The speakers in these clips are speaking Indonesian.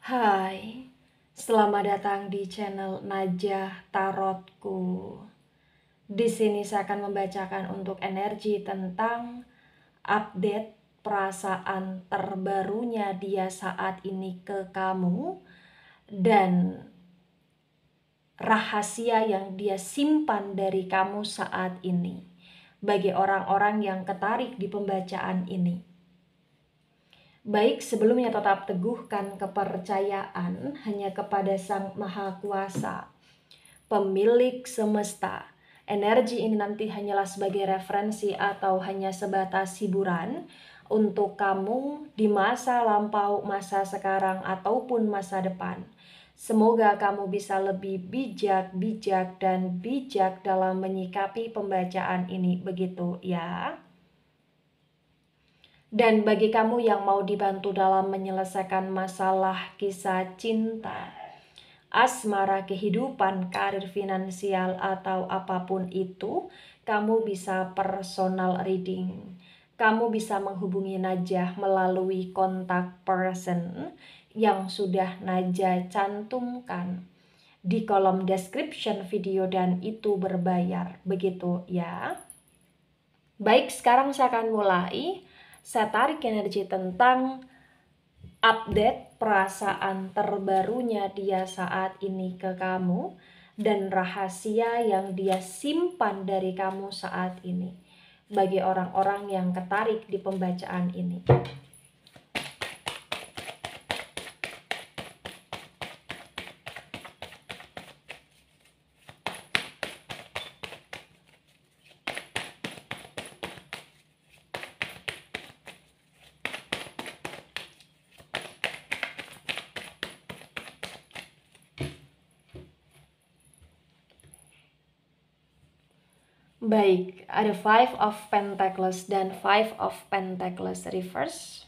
Hai, selamat datang di channel Najah Tarotku. Di sini saya akan membacakan untuk energi tentang update perasaan terbarunya dia saat ini ke kamu dan rahasia yang dia simpan dari kamu saat ini. Bagi orang-orang yang tertarik di pembacaan ini. Baik, sebelumnya tetap teguhkan kepercayaan hanya kepada Sang Maha Kuasa, pemilik semesta. Energi ini nanti hanyalah sebagai referensi atau hanya sebatas hiburan untuk kamu di masa lampau, masa sekarang, ataupun masa depan. Semoga kamu bisa lebih bijak dan bijak dalam menyikapi pembacaan ini, begitu ya. Dan bagi kamu yang mau dibantu dalam menyelesaikan masalah kisah cinta, asmara, kehidupan, karir, finansial, atau apapun itu, kamu bisa personal reading. Kamu bisa menghubungi Najah melalui kontak person yang sudah Najah cantumkan di kolom description video dan itu berbayar, begitu ya. Baik, sekarang saya akan mulai. Saya tarik energi tentang update perasaan terbarunya dia saat ini ke kamu dan rahasia yang dia simpan dari kamu saat ini. Bagi orang-orang yang tertarik di pembacaan ini. Baik, ada Five of Pentacles dan Five of Pentacles reverse.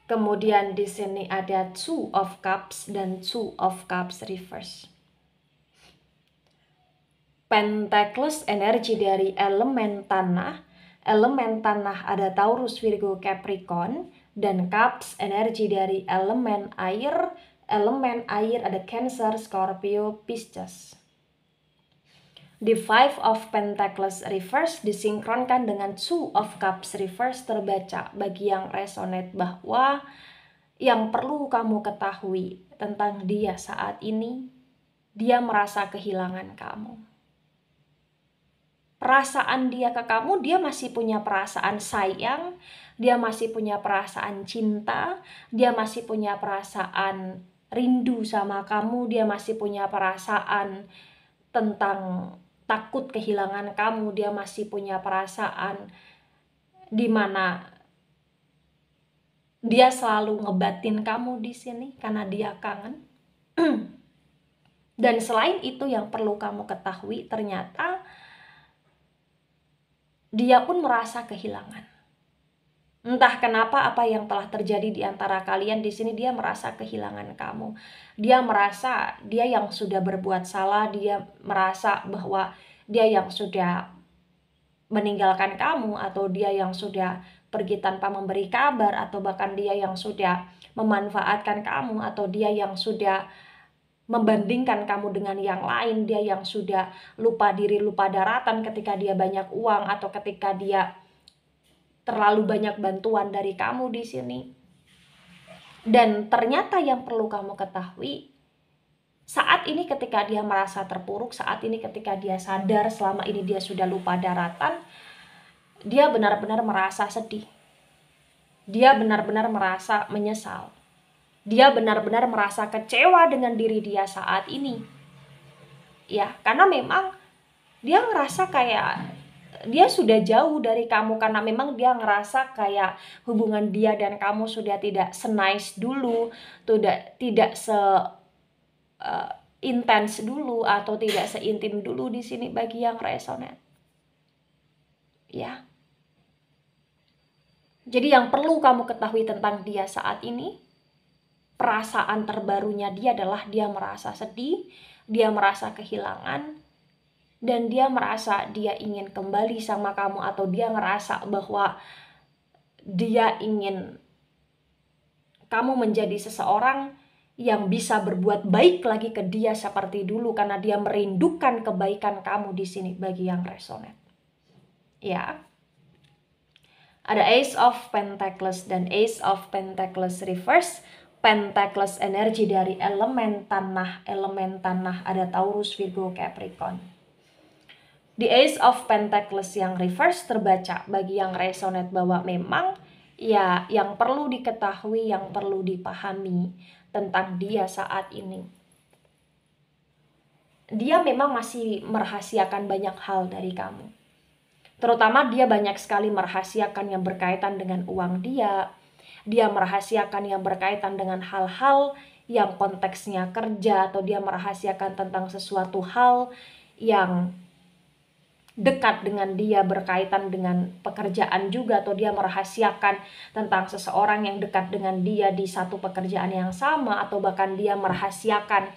Kemudian di sini ada Two of Cups dan Two of Cups reverse. Pentacles energi dari elemen tanah. Elemen tanah ada Taurus, Virgo, Capricorn. Dan Cups energi dari elemen air. Elemen air ada Cancer, Scorpio, Pisces. Di Five of Pentacles reverse disinkronkan dengan Two of Cups reverse terbaca bagi yang resonate bahwa yang perlu kamu ketahui tentang dia saat ini, dia merasa kehilangan kamu. Perasaan dia ke kamu, dia masih punya perasaan sayang, dia masih punya perasaan cinta, dia masih punya perasaan rindu sama kamu, dia masih punya perasaan tentang takut kehilangan kamu, dia masih punya perasaan di mana dia selalu ngebatin kamu di sini karena dia kangen. Dan selain itu yang perlu kamu ketahui, ternyata dia pun merasa kehilangan. Entah kenapa apa yang telah terjadi di antara kalian di sini, dia merasa kehilangan kamu. Dia merasa dia yang sudah berbuat salah, dia merasa bahwa dia yang sudah meninggalkan kamu, atau dia yang sudah pergi tanpa memberi kabar, atau bahkan dia yang sudah memanfaatkan kamu, atau dia yang sudah membandingkan kamu dengan yang lain, dia yang sudah lupa diri, lupa daratan ketika dia banyak uang, atau ketika dia terlalu banyak bantuan dari kamu di sini. Dan ternyata yang perlu kamu ketahui, saat ini ketika dia merasa terpuruk, saat ini ketika dia sadar selama ini dia sudah lupa daratan, dia benar-benar merasa sedih. Dia benar-benar merasa menyesal. Dia benar-benar merasa kecewa dengan diri dia saat ini. Ya, karena memang dia ngerasa kayak dia sudah jauh dari kamu, karena memang dia ngerasa kayak hubungan dia dan kamu sudah tidak se-nice dulu, tidak intens dulu, atau tidak seintim dulu di sini bagi yang resonate. Ya. Jadi yang perlu kamu ketahui tentang dia saat ini, perasaan terbarunya dia adalah dia merasa sedih, dia merasa kehilangan, dan dia merasa dia ingin kembali sama kamu, atau dia ngerasa bahwa dia ingin kamu menjadi seseorang yang bisa berbuat baik lagi ke dia seperti dulu karena dia merindukan kebaikan kamu di sini bagi yang resonate. Ya. Ada Ace of Pentacles dan Ace of Pentacles reverse. Pentacles energi dari elemen tanah ada Taurus, Virgo, Capricorn. Di Ace of Pentacles yang reverse terbaca bagi yang resonate bahwa memang ya yang perlu diketahui, yang perlu dipahami tentang dia saat ini. Dia memang masih merahasiakan banyak hal dari kamu. Terutama dia banyak sekali merahasiakan yang berkaitan dengan uang dia. Dia merahasiakan yang berkaitan dengan hal-hal yang konteksnya kerja, atau dia merahasiakan tentang sesuatu hal yang dekat dengan dia berkaitan dengan pekerjaan juga, atau dia merahasiakan tentang seseorang yang dekat dengan dia di satu pekerjaan yang sama, atau bahkan dia merahasiakan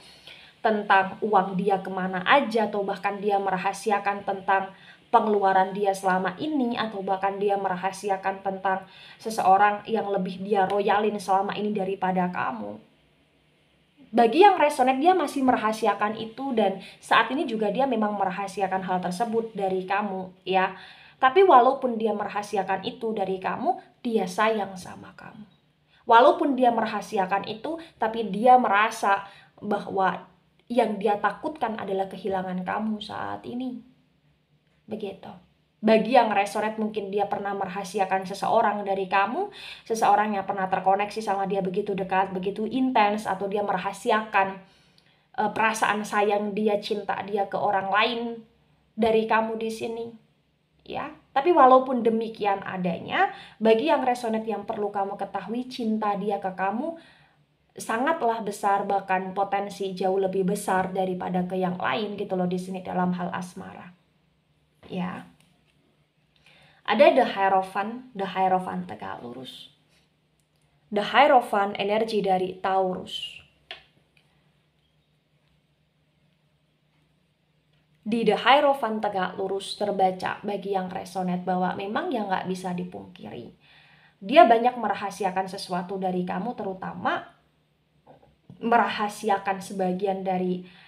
tentang uang dia kemana aja, atau bahkan dia merahasiakan tentang pengeluaran dia selama ini, atau bahkan dia merahasiakan tentang seseorang yang lebih dia royalin selama ini daripada kamu. Bagi yang resonate, dia masih merahasiakan itu, dan saat ini juga dia memang merahasiakan hal tersebut dari kamu ya. Tapi walaupun dia merahasiakan itu dari kamu, dia sayang sama kamu. Walaupun dia merahasiakan itu, tapi dia merasa bahwa yang dia takutkan adalah kehilangan kamu saat ini. Begitu. Bagi yang resonate, mungkin dia pernah merahasiakan seseorang dari kamu, seseorang yang pernah terkoneksi sama dia begitu dekat, begitu intens, atau dia merahasiakan perasaan sayang dia, cinta dia ke orang lain dari kamu di sini. Ya, tapi walaupun demikian adanya, bagi yang resonate yang perlu kamu ketahui, cinta dia ke kamu sangatlah besar, bahkan potensi jauh lebih besar daripada ke yang lain gitu loh di sini dalam hal asmara. Ya. Ada The Hierophant tegak lurus. The Hierophant energi dari Taurus. Di The Hierophant tegak lurus terbaca bagi yang resonate bahwa memang yang gak bisa dipungkiri, dia banyak merahasiakan sesuatu dari kamu, terutama merahasiakan sebagian dari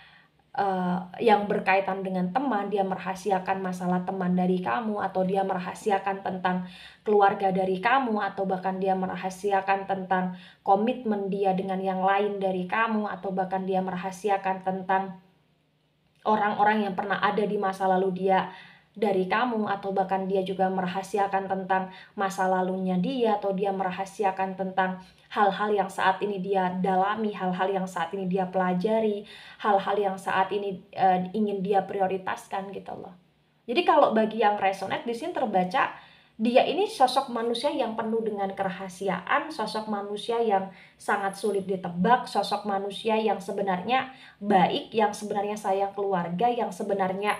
yang berkaitan dengan teman. Dia merahasiakan masalah teman dari kamu, atau dia merahasiakan tentang keluarga dari kamu, atau bahkan dia merahasiakan tentang komitmen dia dengan yang lain dari kamu, atau bahkan dia merahasiakan tentang orang-orang yang pernah ada di masa lalu dia dari kamu, atau bahkan dia juga merahasiakan tentang masa lalunya dia, atau dia merahasiakan tentang hal-hal yang saat ini dia dalami, hal-hal yang saat ini dia pelajari, hal-hal yang saat ini ingin dia prioritaskan gitu loh. Jadi kalau bagi yang resonate di sini terbaca, dia ini sosok manusia yang penuh dengan kerahasiaan, sosok manusia yang sangat sulit ditebak, sosok manusia yang sebenarnya baik, yang sebenarnya sayang keluarga, yang sebenarnya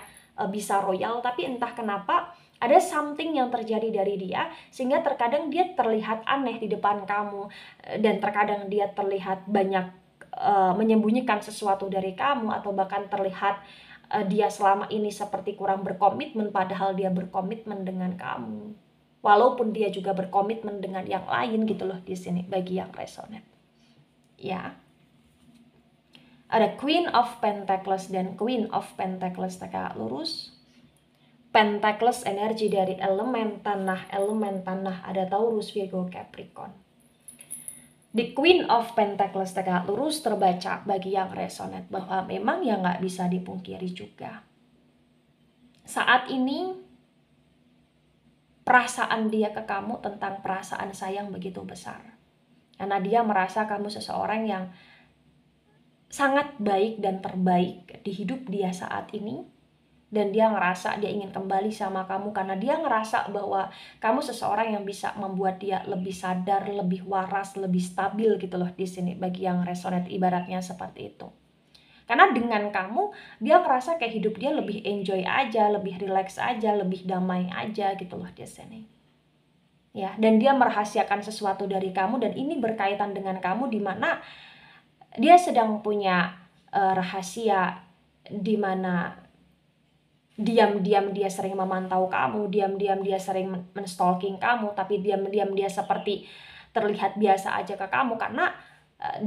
bisa royal, tapi entah kenapa ada something yang terjadi dari dia sehingga terkadang dia terlihat aneh di depan kamu, dan terkadang dia terlihat banyak menyembunyikan sesuatu dari kamu, atau bahkan terlihat dia selama ini seperti kurang berkomitmen, padahal dia berkomitmen dengan kamu. Walaupun dia juga berkomitmen dengan yang lain gitu loh di sini bagi yang resonate. Ya. Ada Queen of Pentacles dan Queen of Pentacles tegak lurus. Pentacles energi dari elemen tanah ada Taurus, Virgo, Capricorn. Di Queen of Pentacles tegak lurus terbaca bagi yang resonate bahwa memang yang gak bisa dipungkiri juga, saat ini perasaan dia ke kamu tentang perasaan sayang begitu besar. Karena dia merasa kamu seseorang yang sangat baik dan terbaik di hidup dia saat ini. Dan dia ngerasa dia ingin kembali sama kamu karena dia ngerasa bahwa kamu seseorang yang bisa membuat dia lebih sadar, lebih waras, lebih stabil gitu loh di sini bagi yang resonate, ibaratnya seperti itu. Karena dengan kamu, dia ngerasa kayak hidup dia lebih enjoy aja, lebih relax aja, lebih damai aja gitu loh di sini. Ya, dan dia merahasiakan sesuatu dari kamu, dan ini berkaitan dengan kamu, di mana dia sedang punya rahasia, di mana diam-diam dia sering memantau kamu, diam-diam dia sering menstalking kamu, tapi diam-diam dia seperti terlihat biasa aja ke kamu, karena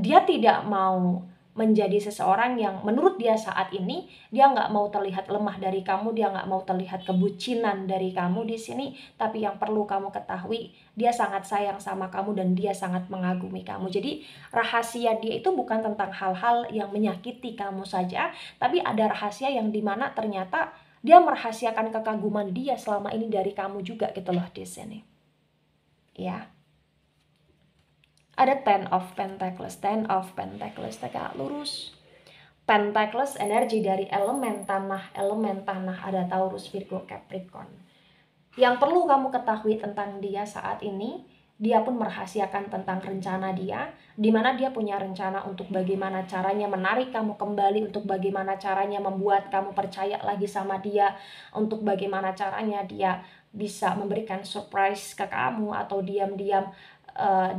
dia tidak mau menjadi seseorang yang menurut dia saat ini, dia nggak mau terlihat lemah dari kamu, dia nggak mau terlihat kebucinan dari kamu di sini. Tapi yang perlu kamu ketahui, dia sangat sayang sama kamu dan dia sangat mengagumi kamu. Jadi rahasia dia itu bukan tentang hal-hal yang menyakiti kamu saja, tapi ada rahasia yang dimana ternyata dia merahasiakan kekaguman dia selama ini dari kamu juga gitu loh di sini. Ya. Ada Ten of Pentacles, tegak lurus. Pentacles energi dari elemen tanah ada Taurus, Virgo, Capricorn. Yang perlu kamu ketahui tentang dia saat ini, dia pun merahasiakan tentang rencana dia, di mana dia punya rencana untuk bagaimana caranya menarik kamu kembali, untuk bagaimana caranya membuat kamu percaya lagi sama dia, untuk bagaimana caranya dia bisa memberikan surprise ke kamu, atau diam-diam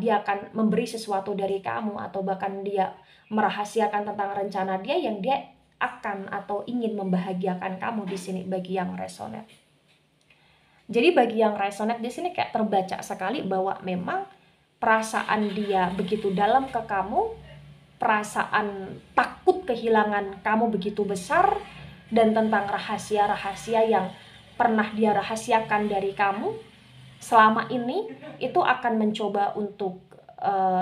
dia akan memberi sesuatu dari kamu, atau bahkan dia merahasiakan tentang rencana dia yang dia akan atau ingin membahagiakan kamu di sini bagi yang resonate. Jadi bagi yang resonate di sini kayak terbaca sekali bahwa memang perasaan dia begitu dalam ke kamu, perasaan takut kehilangan kamu begitu besar, dan tentang rahasia-rahasia yang pernah dia rahasiakan dari kamu selama ini itu akan mencoba untuk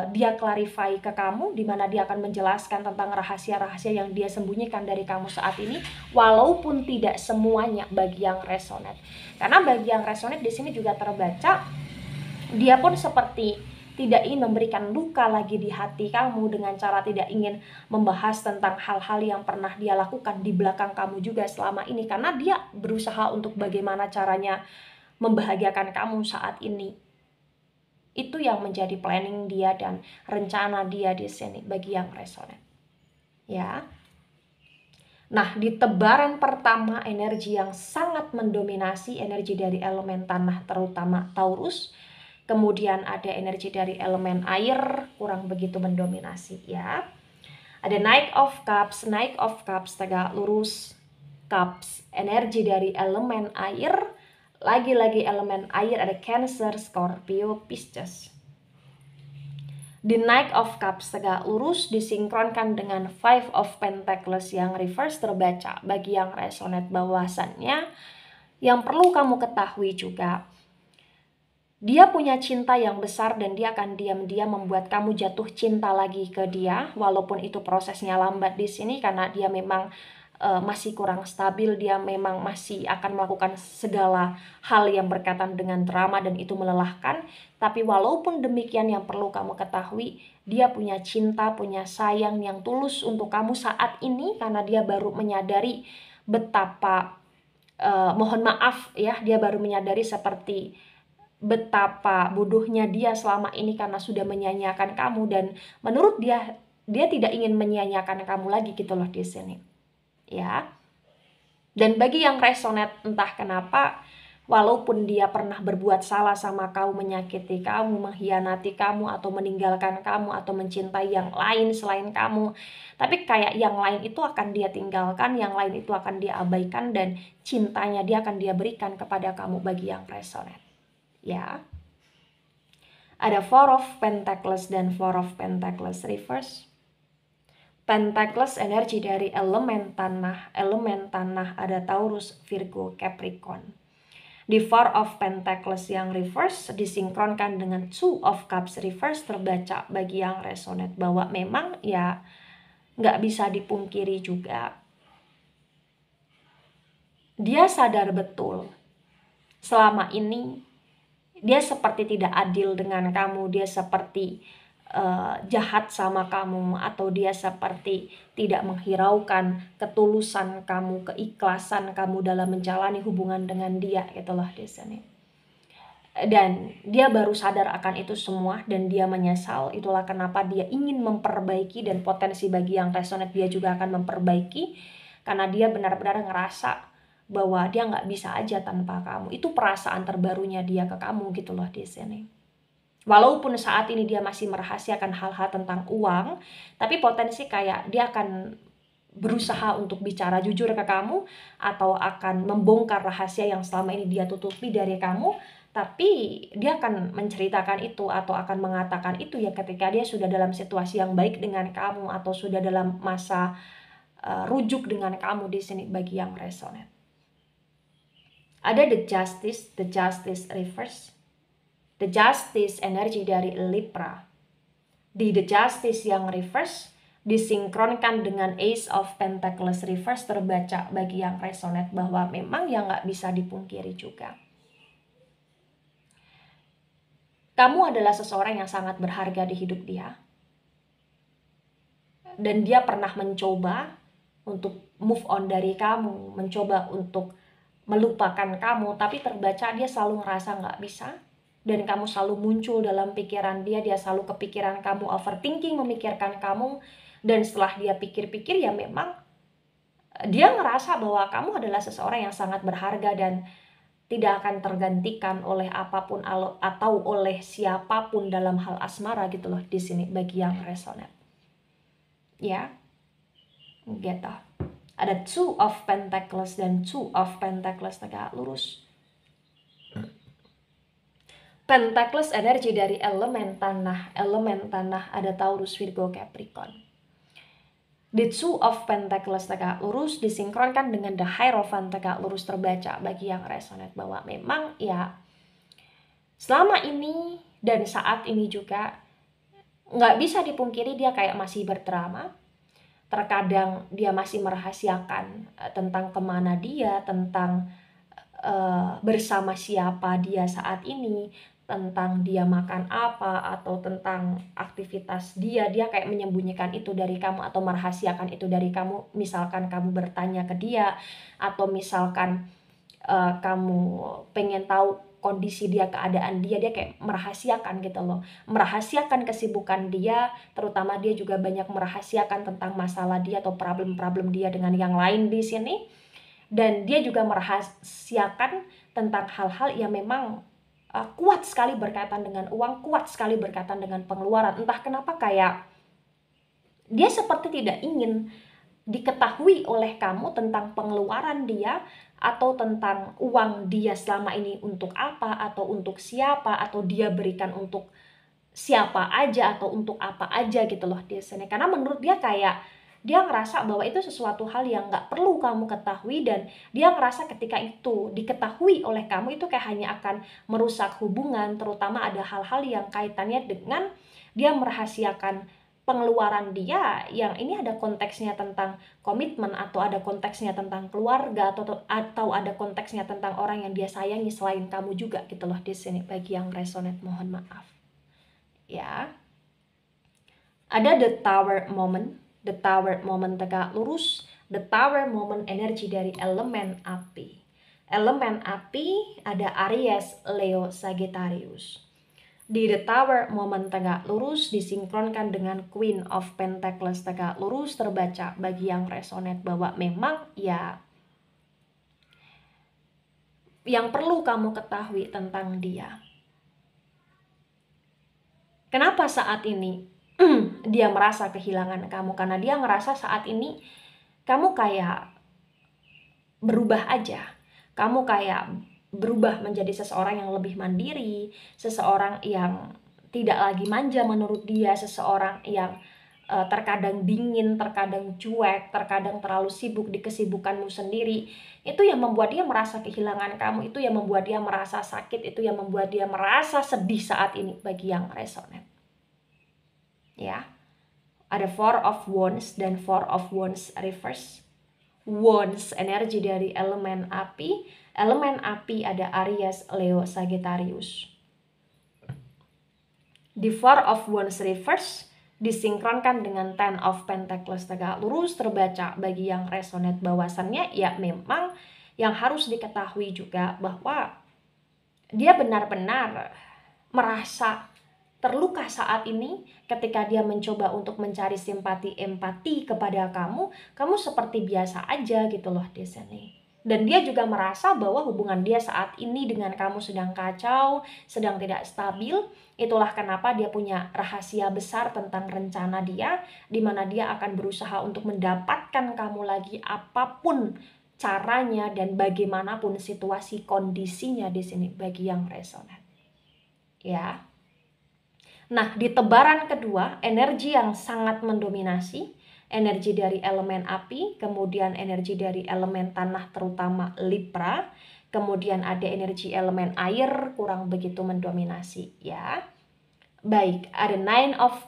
dia clarify ke kamu, di mana dia akan menjelaskan tentang rahasia-rahasia yang dia sembunyikan dari kamu saat ini, walaupun tidak semuanya bagi yang resonate. Karena bagi yang resonate di sini juga terbaca, dia pun seperti tidak ingin memberikan luka lagi di hati kamu dengan cara tidak ingin membahas tentang hal-hal yang pernah dia lakukan di belakang kamu juga selama ini, karena dia berusaha untuk bagaimana caranya membahagiakan kamu saat ini. Itu yang menjadi planning dia dan rencana dia di sini bagi yang resonate. Ya. Nah, di tebaran pertama energi yang sangat mendominasi, energi dari elemen tanah terutama Taurus. Kemudian ada energi dari elemen air, kurang begitu mendominasi ya. Ada Knight of Cups tegak lurus. Cups, energi dari elemen air. Lagi-lagi elemen air, ada Cancer, Scorpio, Pisces. The Knight of Cups tegak lurus disinkronkan dengan Five of Pentacles yang reverse terbaca bagi yang resonate bahwasannya yang perlu kamu ketahui juga, dia punya cinta yang besar dan dia akan diam-diam membuat kamu jatuh cinta lagi ke dia, walaupun itu prosesnya lambat di sini karena dia memang masih kurang stabil, dia memang masih akan melakukan segala hal yang berkaitan dengan drama dan itu melelahkan. Tapi walaupun demikian yang perlu kamu ketahui, dia punya cinta, punya sayang yang tulus untuk kamu saat ini karena dia baru menyadari betapa mohon maaf ya, dia baru menyadari seperti betapa bodohnya dia selama ini karena sudah menyia-nyiakan kamu, dan menurut dia tidak ingin menyia-nyiakan kamu lagi gitu loh di sini. Ya. Dan bagi yang resonate entah kenapa, walaupun dia pernah berbuat salah sama kamu, menyakiti kamu, mengkhianati kamu, atau meninggalkan kamu, atau mencintai yang lain selain kamu, tapi kayak yang lain itu akan dia tinggalkan, yang lain itu akan dia abaikan, dan cintanya dia akan dia berikan kepada kamu bagi yang resonate. Ya. Ada Four of Pentacles dan Four of Pentacles reverse. Pentacles energi dari elemen tanah ada Taurus, Virgo, Capricorn. Di Four of Pentacles yang reverse disinkronkan dengan Two of Cups reverse terbaca bagi yang resonate bahwa memang ya nggak bisa dipungkiri juga, dia sadar betul selama ini dia seperti tidak adil dengan kamu, dia seperti jahat sama kamu, atau dia seperti tidak menghiraukan ketulusan kamu, keikhlasan kamu dalam menjalani hubungan dengan dia gitu loh di sini. Dan dia baru sadar akan itu semua dan dia menyesal. Itulah kenapa dia ingin memperbaiki, dan potensi bagi yang resonate dia juga akan memperbaiki karena dia benar-benar ngerasa bahwa dia nggak bisa aja tanpa kamu. Itu perasaan terbarunya dia ke kamu gitu loh di sini. Walaupun saat ini dia masih merahasiakan hal-hal tentang uang, tapi potensi kayak dia akan berusaha untuk bicara jujur ke kamu, atau akan membongkar rahasia yang selama ini dia tutupi dari kamu, Tapi dia akan menceritakan itu atau akan mengatakan itu ya ketika dia sudah dalam situasi yang baik dengan kamu atau sudah dalam masa rujuk dengan kamu di sini bagi yang resonate. Ada the justice reverse. The justice energi dari Libra. Di the justice yang reverse disinkronkan dengan Ace of Pentacles reverse terbaca bagi yang resonate bahwa memang yang nggak bisa dipungkiri juga. Kamu adalah seseorang yang sangat berharga di hidup dia. Dan dia pernah mencoba untuk move on dari kamu, mencoba untuk melupakan kamu, tapi terbaca dia selalu ngerasa nggak bisa. Dan kamu selalu muncul dalam pikiran dia selalu kepikiran kamu, overthinking, memikirkan kamu. Dan setelah dia pikir-pikir ya memang dia ngerasa bahwa kamu adalah seseorang yang sangat berharga dan tidak akan tergantikan oleh apapun atau oleh siapapun dalam hal asmara gitu loh di sini bagi yang resonate. Ya, gitu. Ada Two of Pentacles dan Two of Pentacles tegak lurus. Pentacles energi dari elemen tanah. Elemen tanah ada Taurus, Virgo, Capricorn. The Two of Pentacles tegak lurus disinkronkan dengan The Hierophant tegak lurus terbaca bagi yang resonate bahwa memang ya selama ini dan saat ini juga nggak bisa dipungkiri dia kayak masih berdrama. Terkadang dia masih merahasiakan tentang kemana dia, tentang bersama siapa dia saat ini, tentang dia makan apa, atau tentang aktivitas dia kayak menyembunyikan itu dari kamu atau merahasiakan itu dari kamu. Misalkan kamu bertanya ke dia, atau misalkan kamu pengen tahu kondisi dia, keadaan dia kayak merahasiakan gitu loh. Merahasiakan kesibukan dia, terutama dia juga banyak merahasiakan tentang masalah dia atau problem-problem dia dengan yang lain di sini. Dan dia juga merahasiakan tentang hal-hal yang memang kuat sekali berkaitan dengan uang, kuat sekali berkaitan dengan pengeluaran. Entah kenapa kayak dia seperti tidak ingin diketahui oleh kamu tentang pengeluaran dia atau tentang uang dia selama ini untuk apa atau untuk siapa atau dia berikan untuk siapa aja atau untuk apa aja gitu loh di sini. Karena menurut dia kayak dia ngerasa bahwa itu sesuatu hal yang nggak perlu kamu ketahui dan dia ngerasa ketika itu diketahui oleh kamu itu kayak hanya akan merusak hubungan, terutama ada hal-hal yang kaitannya dengan dia merahasiakan pengeluaran dia yang ini ada konteksnya tentang komitmen atau ada konteksnya tentang keluarga atau ada konteksnya tentang orang yang dia sayangi selain kamu juga gitu loh di sini bagi yang resonate mohon maaf. Ya. Ada the tower moment. The tower moment tegak lurus, the tower moment energi dari elemen api. Elemen api ada Aries, Leo, Sagittarius. Di the tower moment tegak lurus disinkronkan dengan Queen of Pentacles tegak lurus terbaca bagi yang resonate bahwa memang ya yang perlu kamu ketahui tentang dia. Kenapa saat ini dia merasa kehilangan kamu? Karena dia ngerasa saat ini kamu kayak berubah aja. Kamu kayak berubah menjadi seseorang yang lebih mandiri, seseorang yang tidak lagi manja menurut dia, seseorang yang terkadang dingin, terkadang cuek, terkadang terlalu sibuk di kesibukanmu sendiri. Itu yang membuat dia merasa kehilangan kamu, itu yang membuat dia merasa sakit, itu yang membuat dia merasa sedih saat ini bagi yang resonate. Ya, ada Four of Wands dan Four of Wands reverse. Wands energi dari elemen api. Elemen api ada Aries, Leo, Sagittarius. Di Four of Wands reverse disinkronkan dengan Ten of Pentacles tegak lurus terbaca bagi yang resonate bahwasannya ya memang yang harus diketahui juga bahwa dia benar-benar merasa terluka saat ini ketika dia mencoba untuk mencari simpati empati kepada kamu seperti biasa aja gitu loh di sini. Dan dia juga merasa bahwa hubungan dia saat ini dengan kamu sedang kacau, sedang tidak stabil. Itulah kenapa dia punya rahasia besar tentang rencana dia, di mana dia akan berusaha untuk mendapatkan kamu lagi apapun caranya, dan bagaimanapun situasi kondisinya di sini bagi yang resonate. Ya. Nah, di tebaran kedua, energi yang sangat mendominasi, energi dari elemen api, kemudian energi dari elemen tanah terutama Libra, kemudian ada energi elemen air kurang begitu mendominasi, ya. Baik, ada Nine of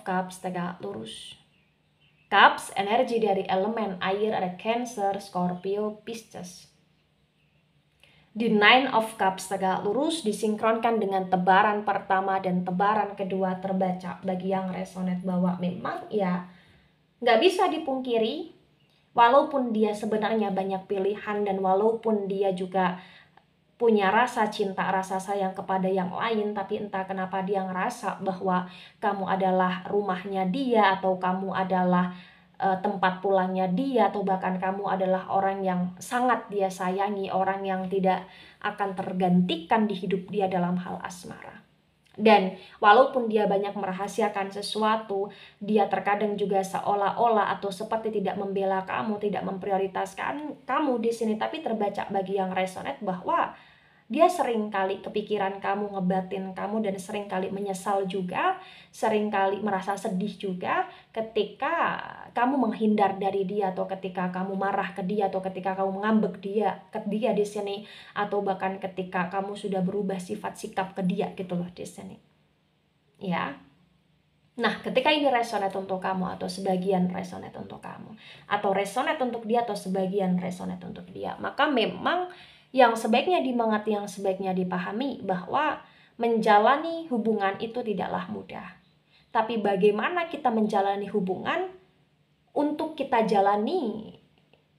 Cups tegak lurus. Cups, energi dari elemen air, ada Cancer, Scorpio, Pisces. Di Nine of Cups tegak lurus disinkronkan dengan tebaran pertama dan tebaran kedua terbaca bagi yang resonate bahwa memang ya nggak bisa dipungkiri, walaupun dia sebenarnya banyak pilihan dan walaupun dia juga punya rasa cinta, rasa sayang kepada yang lain, tapi entah kenapa dia ngerasa bahwa kamu adalah rumahnya dia, atau kamu adalah tempat pulangnya dia, atau bahkan kamu adalah orang yang sangat dia sayangi, orang yang tidak akan tergantikan di hidup dia dalam hal asmara. Dan walaupun dia banyak merahasiakan sesuatu, dia terkadang juga seolah-olah atau seperti tidak membela kamu, tidak memprioritaskan kamu di sini, tapi terbaca bagi yang resonate bahwa dia sering kali kepikiran kamu, ngebatin kamu, dan sering kali menyesal juga, sering kali merasa sedih juga ketika kamu menghindar dari dia, atau ketika kamu marah ke dia, atau ketika kamu ngambek ke dia di sini, atau bahkan ketika kamu sudah berubah sifat sikap ke dia gitu loh di sini. Ya. Nah, ketika ini resonate untuk kamu atau sebagian resonate untuk kamu, atau resonate untuk dia atau sebagian resonate untuk dia, maka memang yang sebaiknya dimengerti, yang sebaiknya dipahami bahwa menjalani hubungan itu tidaklah mudah. Tapi bagaimana kita menjalani hubungan untuk kita jalani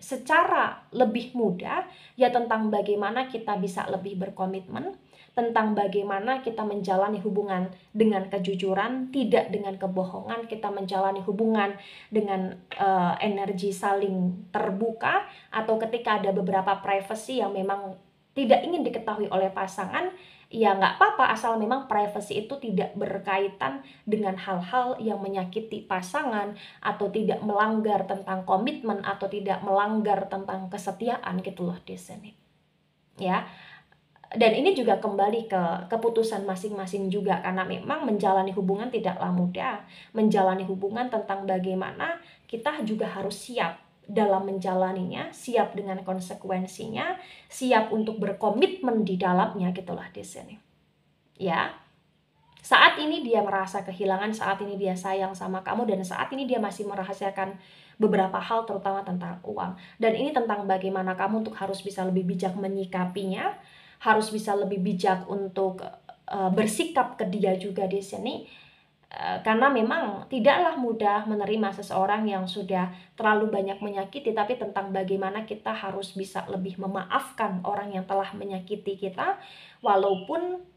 secara lebih mudah, ya tentang bagaimana kita bisa lebih berkomitmen, tentang bagaimana kita menjalani hubungan dengan kejujuran, tidak dengan kebohongan, kita menjalani hubungan dengan energi saling terbuka, atau ketika ada beberapa privasi yang memang tidak ingin diketahui oleh pasangan, ya nggak apa-apa asal memang privasi itu tidak berkaitan dengan hal-hal yang menyakiti pasangan, atau tidak melanggar tentang komitmen, atau tidak melanggar tentang kesetiaan gitu loh di sini. Ya. Dan ini juga kembali ke keputusan masing-masing juga, karena memang menjalani hubungan tidaklah mudah. Menjalani hubungan tentang bagaimana kita juga harus siap dalam menjalaninya, siap dengan konsekuensinya, siap untuk berkomitmen di dalamnya gitulah di sini. Ya. Saat ini dia merasa kehilangan, saat ini dia sayang sama kamu, dan saat ini dia masih merahasiakan beberapa hal terutama tentang uang. Dan ini tentang bagaimana kamu untuk harus bisa lebih bijak menyikapinya, harus bisa lebih bijak untuk bersikap ke dia juga di sini, karena memang tidaklah mudah menerima seseorang yang sudah terlalu banyak menyakiti, tapi tentang bagaimana kita harus bisa lebih memaafkan orang yang telah menyakiti kita, walaupun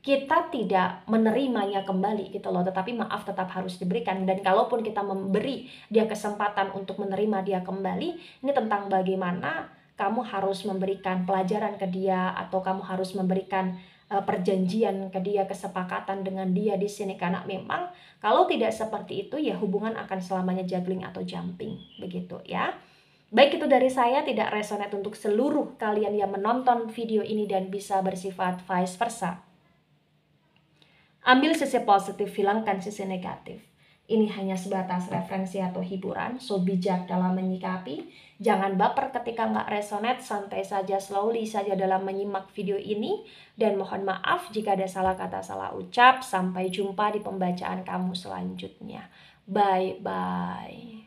kita tidak menerimanya kembali gitu loh, tetapi maaf tetap harus diberikan. Dan kalaupun kita memberi dia kesempatan untuk menerima dia kembali, ini tentang bagaimana kamu harus memberikan pelajaran ke dia, atau kamu harus memberikan perjanjian ke dia, kesepakatan dengan dia di sini, karena memang kalau tidak seperti itu ya hubungan akan selamanya juggling atau jumping begitu ya. Baik, itu dari saya, tidak resonate untuk seluruh kalian yang menonton video ini dan bisa bersifat vice versa. Ambil sisi positif, hilangkan sisi negatif. Ini hanya sebatas referensi atau hiburan, so bijak dalam menyikapi. Jangan baper ketika nggak resonate, santai saja, slowly saja dalam menyimak video ini. Dan mohon maaf jika ada salah kata, salah ucap. Sampai jumpa di pembacaan kamu selanjutnya. Bye-bye.